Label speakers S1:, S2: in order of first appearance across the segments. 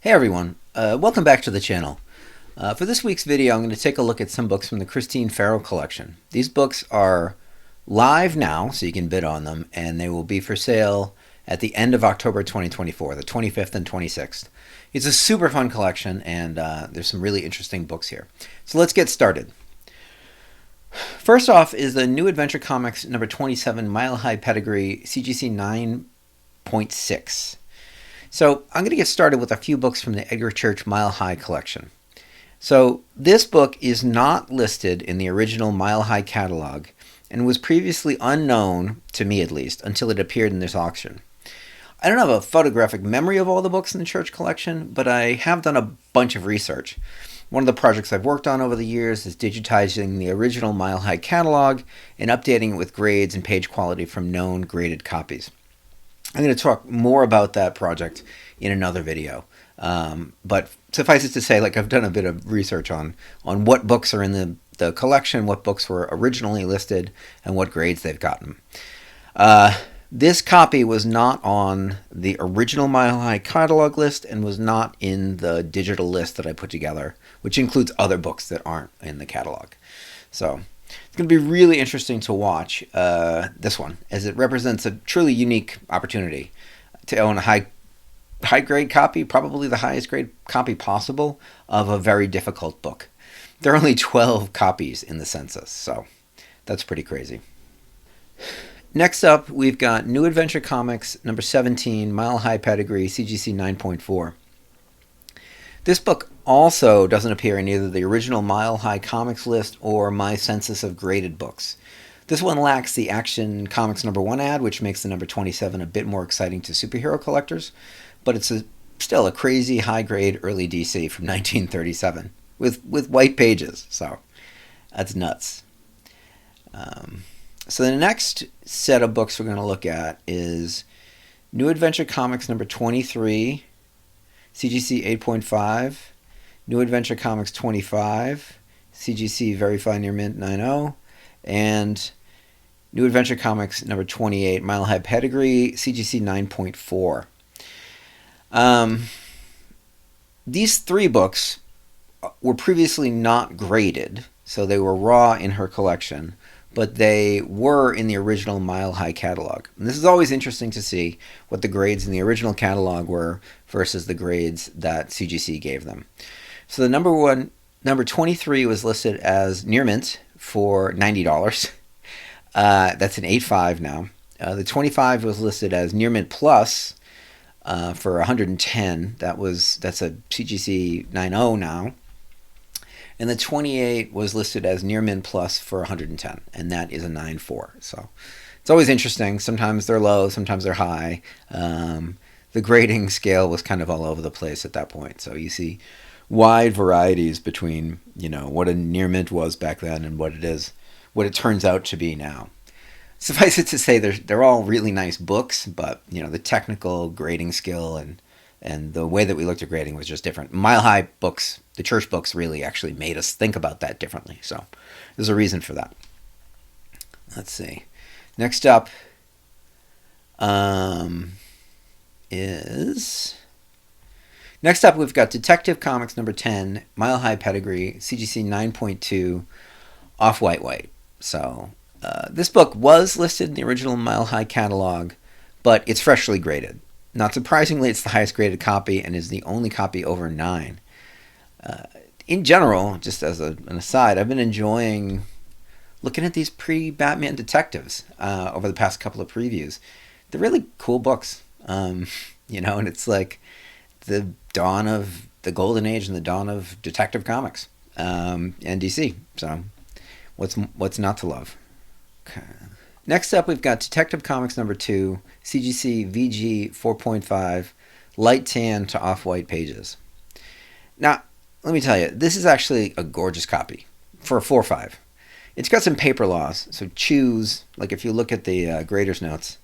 S1: Hey everyone, welcome back to the channel. For this week's video, I'm going to take a look at some books from the Christine Farrell collection. These books are live now, so you can bid on them, and they will be for sale at the end of October 2024, the 25th and 26th. It's a super fun collection, and there's some really interesting books here. So let's get started. First off is the New Adventure Comics number 27, Mile High Pedigree, CGC 9.6. So I'm going to get started with a few books from the Edgar Church Mile High collection. So this book is not listed in the original Mile High catalog and was previously unknown, to me at least, until it appeared in this auction. I don't have a photographic memory of all the books in the Church collection, but I have done a bunch of research. One of the projects I've worked on over the years is digitizing the original Mile High catalog and updating it with grades and page quality from known graded copies. I'm going to talk more about that project in another video. But suffice it to say, I've done a bit of research on what books are in the collection, what books were originally listed, and what grades they've gotten. This copy was not on the original Mile High catalog list and was not in the digital list that I put together, which includes other books that aren't in the catalog. So it's going to be really interesting to watch this one, as it represents a truly unique opportunity to own a high grade copy, probably the highest grade copy possible, of a very difficult book. There are only 12 copies in the census, so that's pretty crazy. Next up, we've got New Adventure Comics number 17, Mile High Pedigree, CGC 9.4. This book also doesn't appear in either the original Mile High Comics list or my census of graded books. This one lacks the Action Comics number 1 ad, which makes the number 27 a bit more exciting to superhero collectors, but it's still a crazy high-grade early DC from 1937 with white pages, so that's nuts. So the next set of books we're going to look at is New Adventure Comics number 23, CGC 8.5, New Adventure Comics 25, CGC Verify Near Mint 9.0, and New Adventure Comics number 28, Mile High Pedigree, CGC 9.4. These three books were previously not graded, so they were raw in her collection, but they were in the original Mile High catalog. And this is always interesting to see what the grades in the original catalog were versus the grades that CGC gave them. So the number 23 was listed as near mint for $90. That's an 8.5 now. The 25 was listed as near mint plus for 110. That's a CGC 9.0 now. And the 28 was listed as near mint plus for 110, and that is a 9.4. So it's always interesting. Sometimes they're low, sometimes they're high. The grading scale was kind of all over the place at that point. So you see wide varieties between, what a near mint was back then and what it turns out to be now. Suffice it to say, they're all really nice books, but the technical grading skill and the way that we looked at grading was just different. Mile High books, the Church books, really actually made us think about that differently. So there's a reason for that. Let's see. Next up we've got Detective Comics number 10, Mile High Pedigree, CGC 9.2, Off-White. So this book was listed in the original Mile High catalog, but it's freshly graded. Not surprisingly, it's the highest graded copy and is the only copy over 9. In general, just as an aside, I've been enjoying looking at these pre-Batman detectives over the past couple of previews. They're really cool books, and it's like the dawn of the golden age and the dawn of Detective Comics and DC. So what's not to love? Okay. Next up, we've got Detective Comics number 2, CGC VG 4.5, light tan to off-white pages. Now, let me tell you, this is actually a gorgeous copy for a 4.5. It's got some paper loss, so choose, if you look at the grader's notes,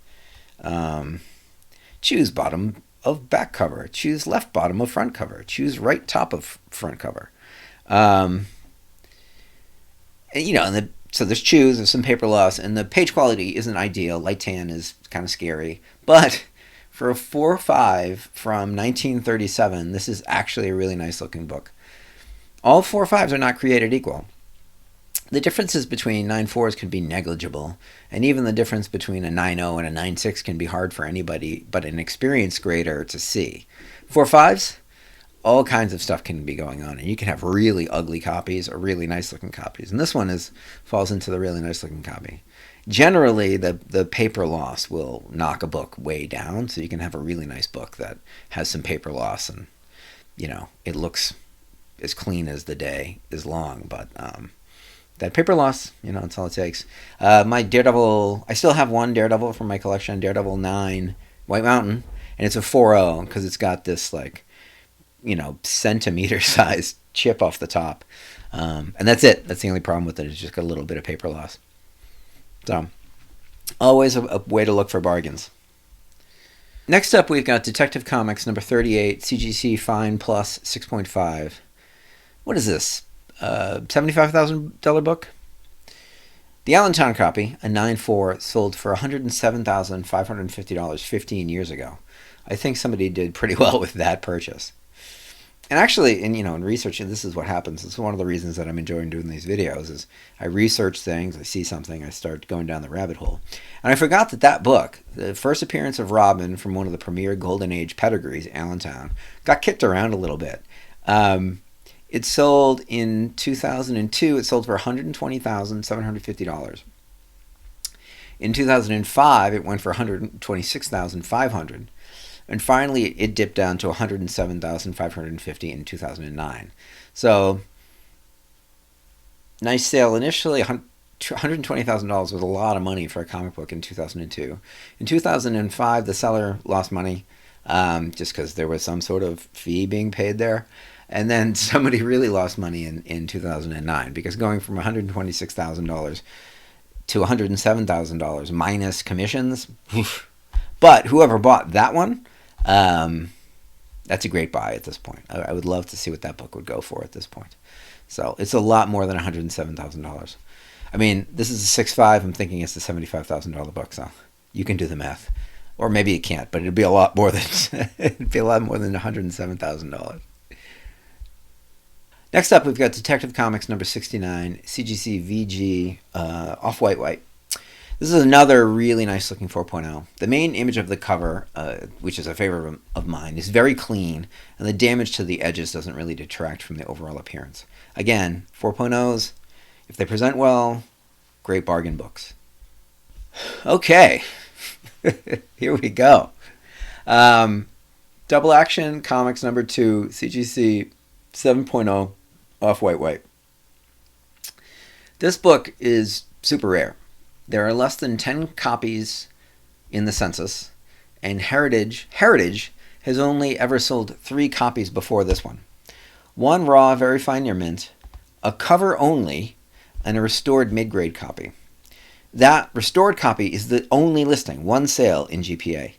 S1: choose bottom of back cover, choose left bottom of front cover, choose right top of front cover. So there's there's some paper loss, and the page quality isn't ideal. Light tan is kind of scary, but For a 4.5 from 1937, this is actually a really nice looking book. All 4.5s are not created equal. The differences between 9.4s can be negligible, and even the difference between a 9.0 and a 9.6 can be hard for anybody but an experienced grader to see. 4.5s, all kinds of stuff can be going on, and you can have really ugly copies or really nice looking copies. And this one falls into the really nice looking copy. Generally, the paper loss will knock a book way down, so you can have a really nice book that has some paper loss, and it looks as clean as the day is long. But that paper loss, that's all it takes. My Daredevil, I still have one Daredevil from my collection, Daredevil 9 White Mountain, and it's a 4.0 because it's got this centimeter sized chip off the top, and that's it. That's the only problem with it. It's just got a little bit of paper loss. So, always a way to look for bargains. Next up, we've got Detective Comics number 38, CGC Fine Plus 6.5. What is this? $75,000 book? The Allentown copy, a 9.4, sold for $107,550 15 years ago. I think somebody did pretty well with that purchase. And actually, in researching, this is what happens. It's one of the reasons that I'm enjoying doing these videos is I research things, I see something, I start going down the rabbit hole. And I forgot that book, the first appearance of Robin from one of the premier Golden Age pedigrees, Allentown, got kicked around a little bit. It sold in 2002, it sold for $120,750. In 2005, it went for $126,500. And finally, it dipped down to $107,550 in 2009. So, nice sale initially. $120,000 was a lot of money for a comic book in 2002. In 2005, the seller lost money just because there was some sort of fee being paid there. And then somebody really lost money in 2009 because going from $126,000 to $107,000 minus commissions. But whoever bought that one, that's a great buy at this point. I would love to see what that book would go for at this point. So it's a lot more than $107,000. I mean, this is a 6.5. I'm thinking it's a $75,000 book, so you can do the math. Or maybe you can't, but it'd be a lot more than $107,000. Next up, we've got Detective Comics number 69, CGC VG Off-White White. This is another really nice looking 4.0. The main image of the cover, which is a favorite of mine, is very clean, and the damage to the edges doesn't really detract from the overall appearance. Again, 4.0s, if they present well, great bargain books. Okay, here we go. Double Action Comics number 2, CGC 7.0, Off-White White. This book is super rare. There are less than 10 copies in the census, and Heritage has only ever sold 3 copies before this one. One raw, very fine near mint, a cover only, and a restored mid-grade copy. That restored copy is the only listing, one sale in GPA.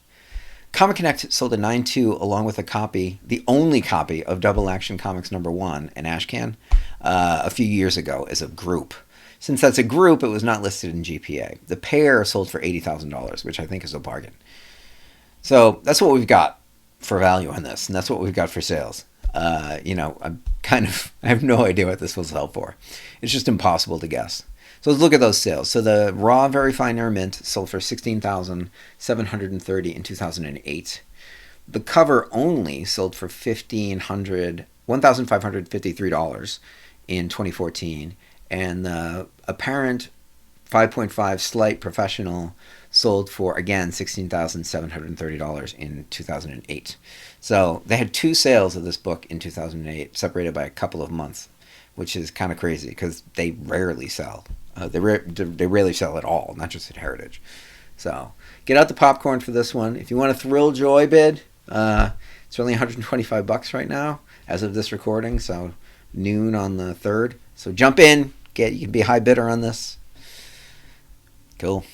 S1: Comic Connect sold a 9.2 along with a copy, the only copy of Double Action Comics number 1, an Ashcan, a few years ago as a group. Since that's a group, it was not listed in GPA. The pair sold for $80,000, which I think is a bargain. So that's what we've got for value on this, and that's what we've got for sales. I have no idea what this will sell for. It's just impossible to guess. So let's look at those sales. So the raw, very fine air mint sold for $16,730 in 2008. The cover only sold for $1,553 in 2014. And the apparent 5.5 slight professional sold for, again, $16,730 in 2008. So they had 2 sales of this book in 2008, separated by a couple of months, which is kind of crazy because they rarely sell. They rarely sell at all, not just at Heritage. So get out the popcorn for this one. If you want a Thrill Joy bid, it's only $125 right now as of this recording, so noon on the 3rd. So jump in. You can be a high bidder on this. Cool.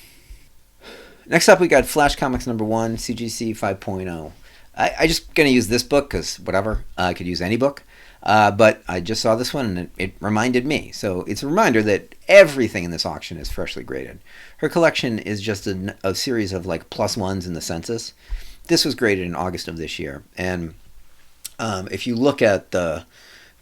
S1: Next up, we got Flash Comics number 1, CGC 5.0. I just going to use this book because whatever. I could use any book. But I just saw this one and it reminded me. So it's a reminder that everything in this auction is freshly graded. Her collection is just a series of like +1s in the census. This was graded in August of this year. And if you look at the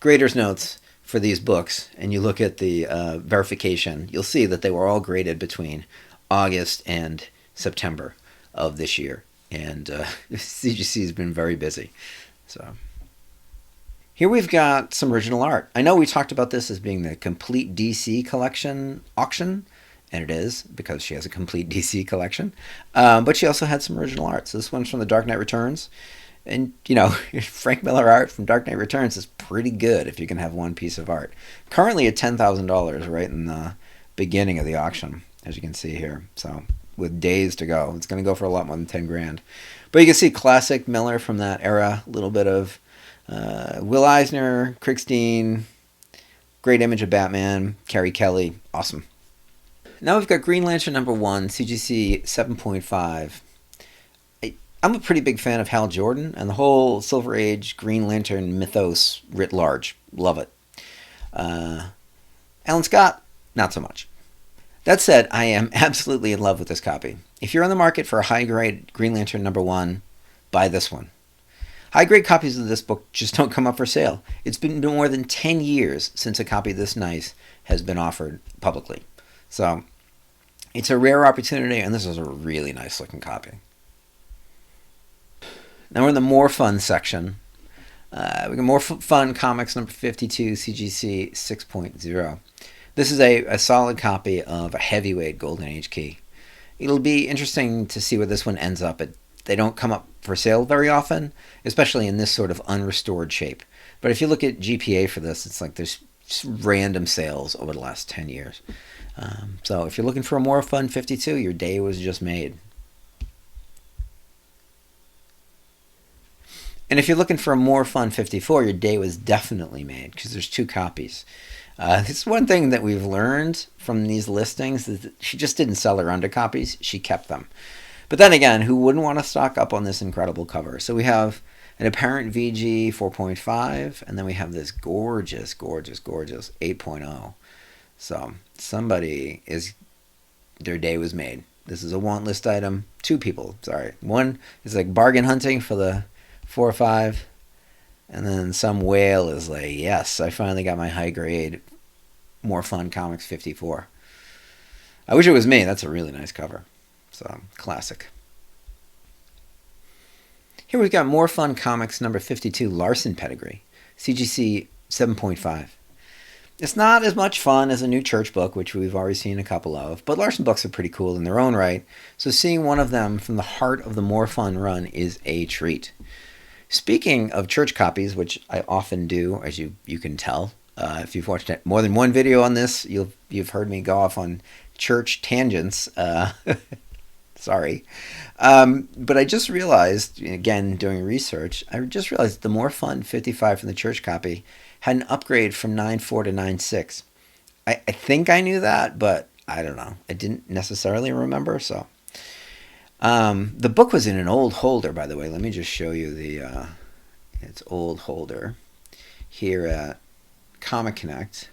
S1: grader's notes for these books and you look at the verification, you'll see that they were all graded between August and September of this year. And CGC has been very busy. So here we've got some original art. I know we talked about this as being the complete DC collection auction, and it is because she has a complete DC collection. But she also had some original art. So this one's from The Dark Knight Returns. And, you know, Frank Miller art from Dark Knight Returns is pretty good if you can have one piece of art. Currently at $10,000 right in the beginning of the auction, as you can see here. So with days to go, it's going to go for a lot more than 10 grand. But you can see classic Miller from that era. A little bit of Will Eisner, Christine, great image of Batman, Carrie Kelly, awesome. Now we've got Green Lantern #1, CGC 7.5. I'm a pretty big fan of Hal Jordan and the whole Silver Age Green Lantern mythos writ large. Love it. Alan Scott, not so much. That said, I am absolutely in love with this copy. If you're on the market for a high-grade Green Lantern #1, buy this one. High-grade copies of this book just don't come up for sale. It's been more than 10 years since a copy this nice has been offered publicly. So it's a rare opportunity, and this is a really nice-looking copy. Now we're in the More Fun section. We got More Fun Comics #52, CGC 6.0. This is a solid copy of a heavyweight Golden Age key. It'll be interesting to see where this one ends up. They don't come up for sale very often, especially in this sort of unrestored shape. But if you look at GPA for this, it's like there's random sales over the last 10 years. So if you're looking for a More Fun 52, your day was just made. And if you're looking for a More Fun 54, your day was definitely made because there's 2 copies. This is one thing that we've learned from these listings is that she just didn't sell her undercopies. She kept them. But then again, who wouldn't want to stock up on this incredible cover? So we have an apparent VG 4.5, and then we have this gorgeous, gorgeous, gorgeous 8.0. So somebody their day was made. This is a want list item. 2 people, sorry. One is like bargain hunting for the 4 or 5. And then some whale is like, yes, I finally got my high grade More Fun Comics 54. I wish it was me. That's a really nice cover. So, classic. Here we've got More Fun Comics #52, Larson Pedigree, CGC 7.5. It's not as much fun as a New Church book, which we've already seen a couple of, but Larson books are pretty cool in their own right, so seeing one of them from the heart of the More Fun run is a treat. Speaking of church copies, which I often do, as you can tell, if you've watched more than one video on this, you've heard me go off on church tangents. Sorry. But I just realized, again, doing research, I just realized the More Fun 55 from the church copy had an upgrade from 9.4 to 9.6. I think I knew that, but I don't know. I didn't necessarily remember, so... the book was in an old holder, by the way. Let me just show you its old holder here at Comic Connect.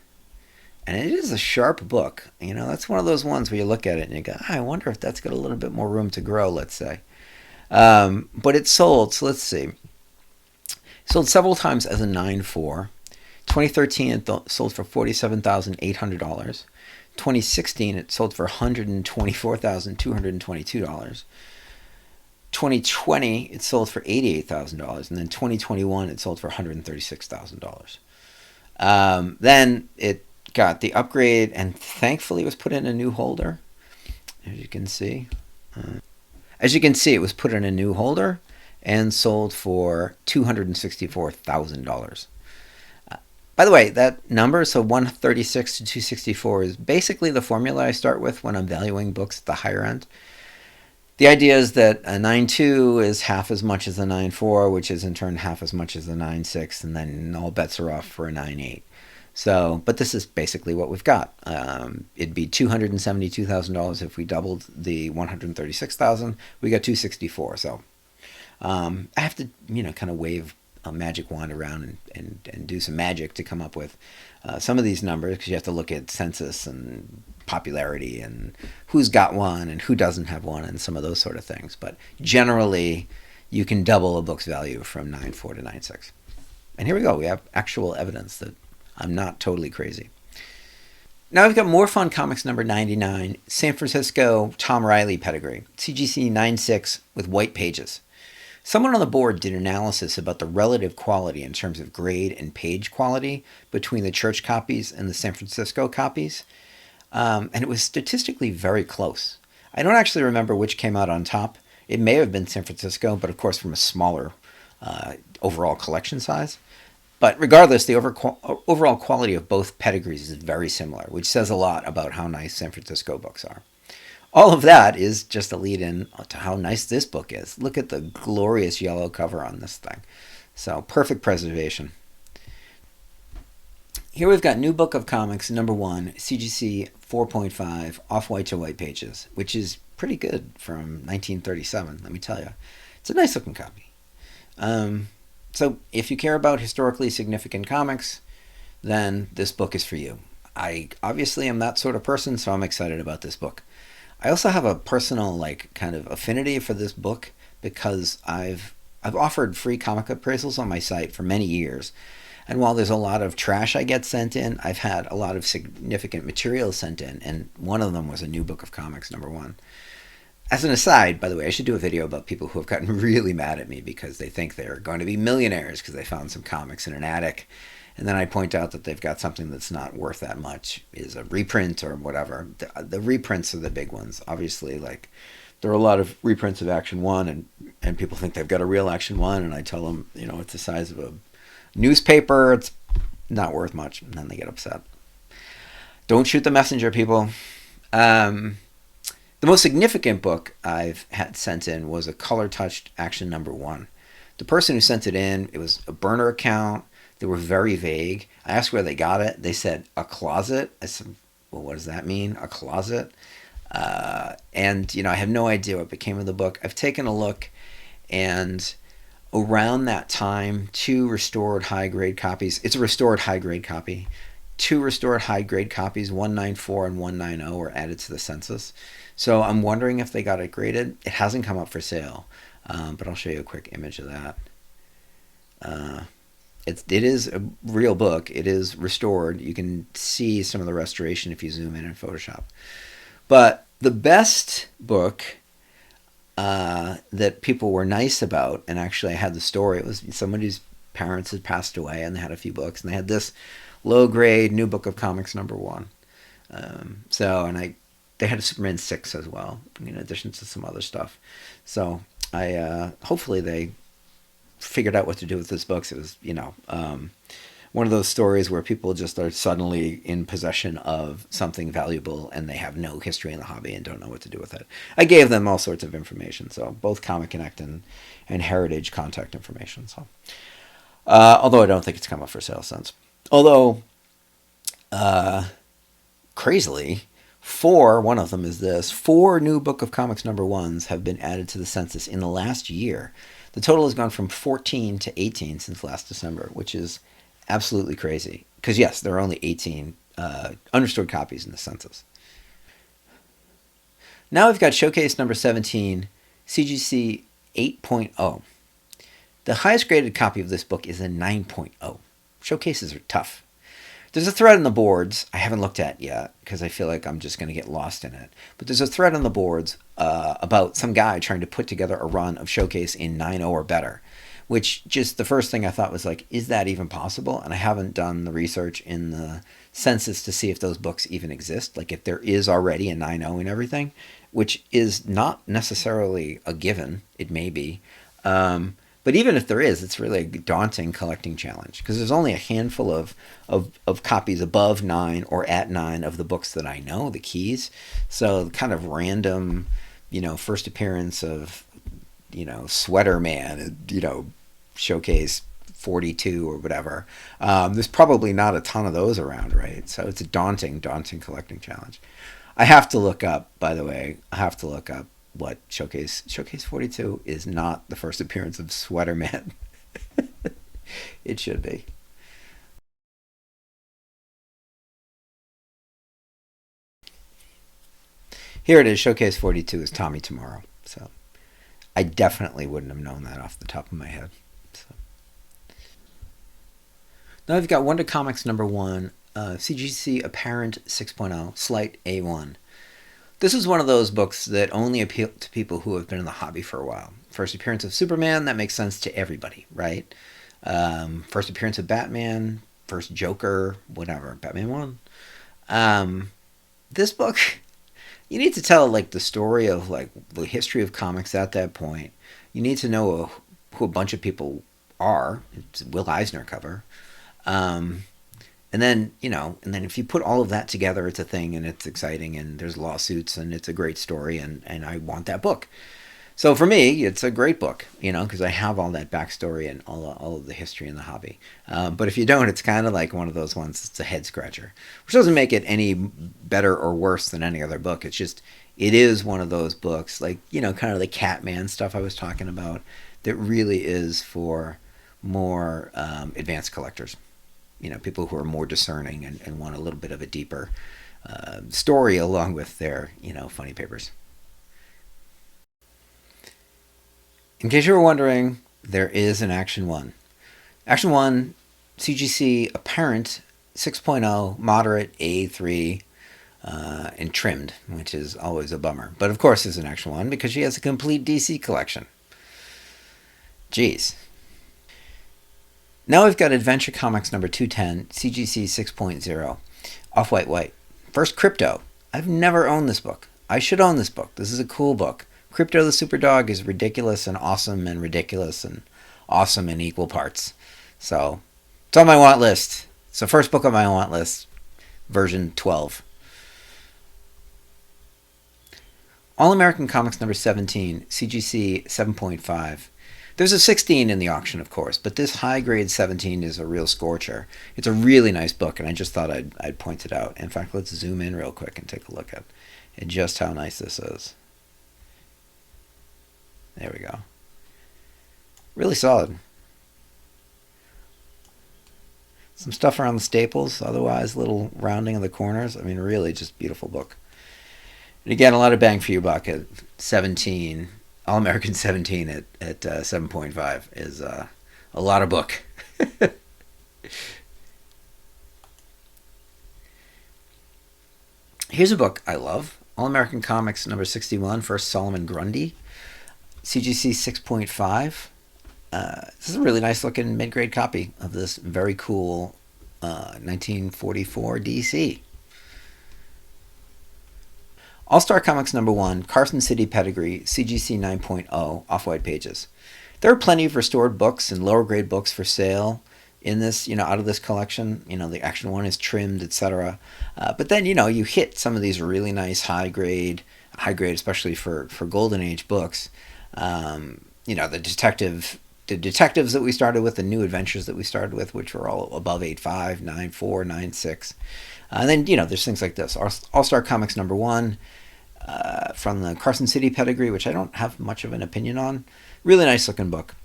S1: And it is a sharp book. You know, that's one of those ones where you look at it and you go, I wonder if that's got a little bit more room to grow, let's say. But it sold, so let's see. It sold several times as a 9.4. 2013, it sold for $47,800. 2016, it sold for $124,222. 2020, it sold for $88,000, and then 2021, it sold for $136,000. Then it got the upgrade, and thankfully, it was put in a new holder. As you can see, it was put in a new holder and sold for $264,000. By the way, that number, so 136 to 264, is basically the formula I start with when I'm valuing books at the higher end. The idea is that a 9.2 is half as much as a 9.4, which is in turn half as much as a 9.6, and then all bets are off for a 9.8. So, but this is basically what we've got. It'd be $272,000 if we doubled the $136,000. We got $264. So, I have to, kind of wave a magic wand around and do some magic to come up with some of these numbers, because you have to look at census and popularity and who's got one and who doesn't have one and some of those sort of things. But generally, you can double a book's value from 9.4 to 9.6. And here we go. We have actual evidence that I'm not totally crazy. Now I've got more fun comics number 99, San Francisco Tom Riley pedigree, CGC 9.6 with white pages. Someone on the board did analysis about the relative quality in terms of grade and page quality between the church copies and the San Francisco copies, and it was statistically very close. I don't actually remember which came out on top. It may have been San Francisco, but of course from a smaller overall collection size. But regardless, the overall quality of both pedigrees is very similar, which says a lot about how nice San Francisco books are. All of that is just a lead-in to how nice this book is. Look at the glorious yellow cover on this thing. So, perfect preservation. Here we've got New Book of Comics, number 1, CGC 4.5, off-white to white pages, which is pretty good from 1937, let me tell you. It's a nice-looking copy. So if you care about historically significant comics, then this book is for you. I obviously am that sort of person, so I'm excited about this book. I also have a personal kind of affinity for this book because I've offered free comic appraisals on my site for many years. And while there's a lot of trash I get sent in, I've had a lot of significant material sent in, and one of them was a New Book of Comics, number 1. As an aside, by the way, I should do a video about people who have gotten really mad at me because they think they're going to be millionaires because they found some comics in an attic. And then I point out that they've got something that's not worth that much, is a reprint or whatever. The reprints are the big ones. Obviously, there are a lot of reprints of Action 1, and people think they've got a real Action 1, and I tell them, it's the size of a newspaper. It's not worth much, and then they get upset. Don't shoot the messenger, people. The most significant book I've had sent in was a color-touched Action number 1. The person who sent it in, it was a burner account. They were very vague. I asked where they got it. They said, a closet. I said, well, what does that mean, a closet? And I have no idea what became of the book. I've taken a look, and around that time, 2 restored high-grade copies. It's a restored high-grade copy. 2 restored high-grade copies, 194 and 190, were added to the census. So I'm wondering if they got it graded. It hasn't come up for sale, but I'll show you a quick image of that. It is a real book. It is restored. You can see some of the restoration if you zoom in Photoshop. But the best book that people were nice about, and actually I had the story, it was somebody's parents had passed away and they had a few books, and they had this low-grade New Book of Comics number 1. They had a Superman 6 as well, in addition to some other stuff. So hopefully they figured out what to do with this book. It was, one of those stories where people just are suddenly in possession of something valuable and they have no history in the hobby and don't know what to do with it. I gave them all sorts of information, so both Comic Connect and Heritage contact information. So, although I don't think it's come up for sale since. Although, crazily, 4 New Book of Comics number 1s have been added to the census in the last year. The total has gone from 14 to 18 since last December, which is absolutely crazy. Because yes, there are only 18 unrestored copies in the census. Now we've got Showcase number 17, CGC 8.0. The highest graded copy of this book is a 9.0. Showcases are tough. There's a thread on the boards I haven't looked at yet because I feel like I'm just going to get lost in it. But there's a thread on the boards about some guy trying to put together a run of Showcase in 9.0 or better, which just the first thing I thought was is that even possible? And I haven't done the research in the census to see if those books even exist, if there is already a 9.0 and everything, which is not necessarily a given. It may be. But even if there is, it's really a daunting collecting challenge because there's only a handful of copies above 9 or at 9 of the books that I know, the keys. So kind of random, first appearance of, Sweater Man, Showcase 42 or whatever. There's probably not a ton of those around, right? So it's a daunting collecting challenge. I have to look up, by the way, what Showcase 42 is not the first appearance of Sweater Man. It should be. Here it is. Showcase 42 is Tommy Tomorrow. So I definitely wouldn't have known that off the top of my head. So. Now I've got Wonder Comics number 1, CGC Apparent 6.0, Slight A1. This is one of those books that only appeal to people who have been in the hobby for a while. First appearance of Superman, that makes sense to everybody, right? First appearance of Batman, first Joker, whatever, Batman 1. This book, you need to tell like the story of like the history of comics at that point. You need to know who a bunch of people are. It's Will Eisner cover. Um, and then, and then if you put all of that together, it's a thing and it's exciting and there's lawsuits and it's a great story and I want that book. So for me, it's a great book, because I have all that backstory and all of the history in the hobby. But if you don't, it's kind of like one of those ones. It's a head scratcher, which doesn't make it any better or worse than any other book. It's just it is one of those books, like kind of the Catman stuff I was talking about, that really is for more advanced collectors. People who are more discerning and want a little bit of a deeper story along with their funny papers. In case you were wondering, there is an Action 1. Action 1, CGC Apparent 6.0, Moderate A3, and trimmed, which is always a bummer. But of course there's an Action 1 because she has a complete DC collection. Jeez. Now we've got Adventure Comics number 210, CGC 6.0, Off-White White. First Crypto. I've never owned this book. I should own this book. This is a cool book. Crypto the Superdog is ridiculous and awesome in equal parts. So it's on my want list. It's the first book on my want list, version 12. All American Comics number 17, CGC 7.5. There's a 16 in the auction, of course, but this high grade 17 is a real scorcher. It's a really nice book, and I just thought I'd point it out. In fact, let's zoom in real quick and take a look at just how nice this is. There we go. Really solid. Some stuff around the staples, otherwise little rounding of the corners. I mean, really just beautiful book. And again, a lot of bang for your buck at 17. All-American 17 at 7.5 is a lot of book. Here's a book I love. All-American Comics number 61, First Solomon Grundy. CGC 6.5. This is a really nice looking mid-grade copy of this very cool 1944 DC. All-Star Comics number 1, Carson City Pedigree, CGC 9.0, Off-White pages. There are plenty of restored books and lower grade books for sale in this, out of this collection. The Action 1 is trimmed, etc. But then, you hit some of these really nice high grade especially for Golden Age books. The detectives that we started with, the new adventures that we started with, which were all above 8.5, 9.4, 9.6. And then, there's things like this. All-Star Comics number 1, from the Carson City Pedigree, which I don't have much of an opinion on. Really nice looking book.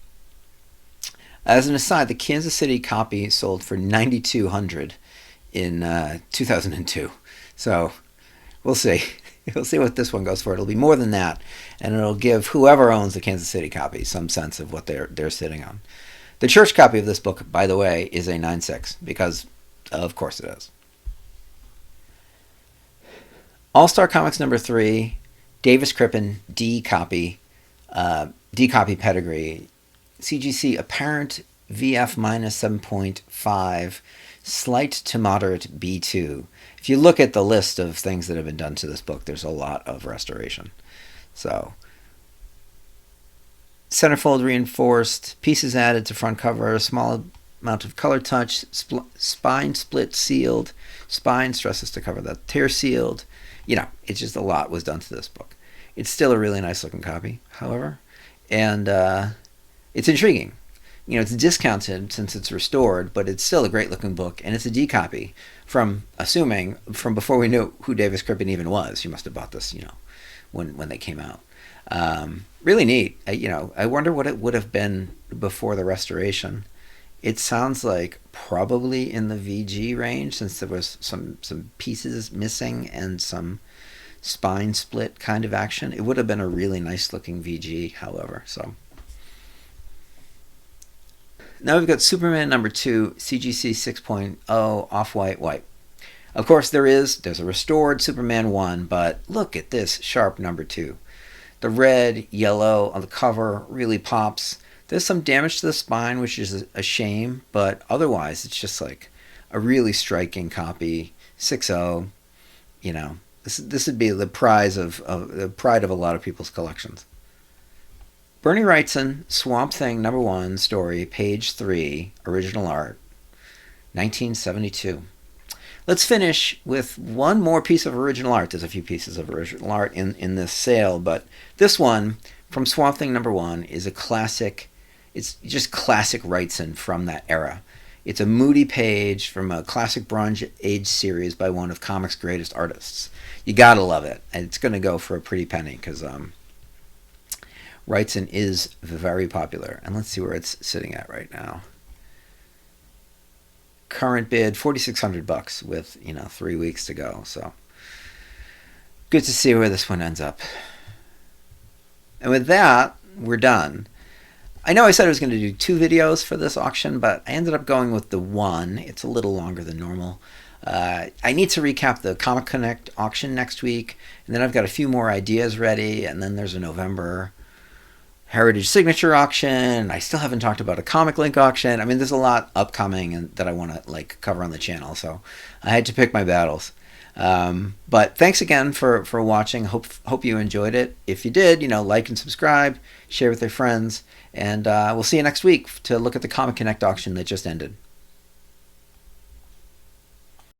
S1: As an aside, the Kansas City copy sold for $9,200 in 2002. So we'll see. We'll see what this one goes for. It'll be more than that, and it'll give whoever owns the Kansas City copy some sense of what they're sitting on. The church copy of this book, by the way, is a 9.6 because, of course, it is. All-Star Comics number 3, Davis Crippen, D copy pedigree, CGC Apparent VF minus 7.5, slight to moderate B2. If you look at the list of things that have been done to this book, there's a lot of restoration. So, centerfold reinforced, pieces added to front cover, small amount of color touch, spine split sealed, spine stresses to cover that tear sealed. It's just a lot was done to this book. It's still a really nice looking copy, however, and it's intriguing. It's discounted since it's restored, but it's still a great looking book, and it's a D copy from before we knew who Davis Crippen even was. You must have bought this, when they came out. Really neat. I wonder what it would have been before the restoration. It sounds like probably in the VG range, since there was some pieces missing and some spine split kind of action. It would have been a really nice looking VG, however. So now we've got Superman number 2, CGC 6.0, off-white, white. Of course, there's a restored Superman 1, but look at this sharp number 2. The red, yellow on the cover really pops. There's some damage to the spine, which is a shame, but otherwise it's just like a really striking copy. 6.0, you know, this would be the prize of the pride of a lot of people's collections. Bernie Wrightson, Swamp Thing number 1 story, page 3, original art, 1972. Let's finish with one more piece of original art. There's a few pieces of original art in this sale, but this one from Swamp Thing number 1 is a classic. It's just classic Wrightson from that era. It's a moody page from a classic Bronze Age series by one of comics' greatest artists. You gotta love it. And it's gonna go for a pretty penny because Wrightson is very popular. And let's see where it's sitting at right now. Current bid $4,600 with 3 weeks to go. So good to see where this one ends up. And with that, we're done. I know I said I was going to do 2 videos for this auction, but I ended up going with the one. It's a little longer than normal. I need to recap the Comic Connect auction next week, and then I've got a few more ideas ready, and then there's a November Heritage Signature auction. I still haven't talked about a Comic Link auction. I mean, there's a lot upcoming and that I want to cover on the channel, so I had to pick my battles. But thanks again for watching. Hope you enjoyed it. If you did, like and subscribe, share with your friends, and we'll see you next week to look at the Comic Connect auction that just ended.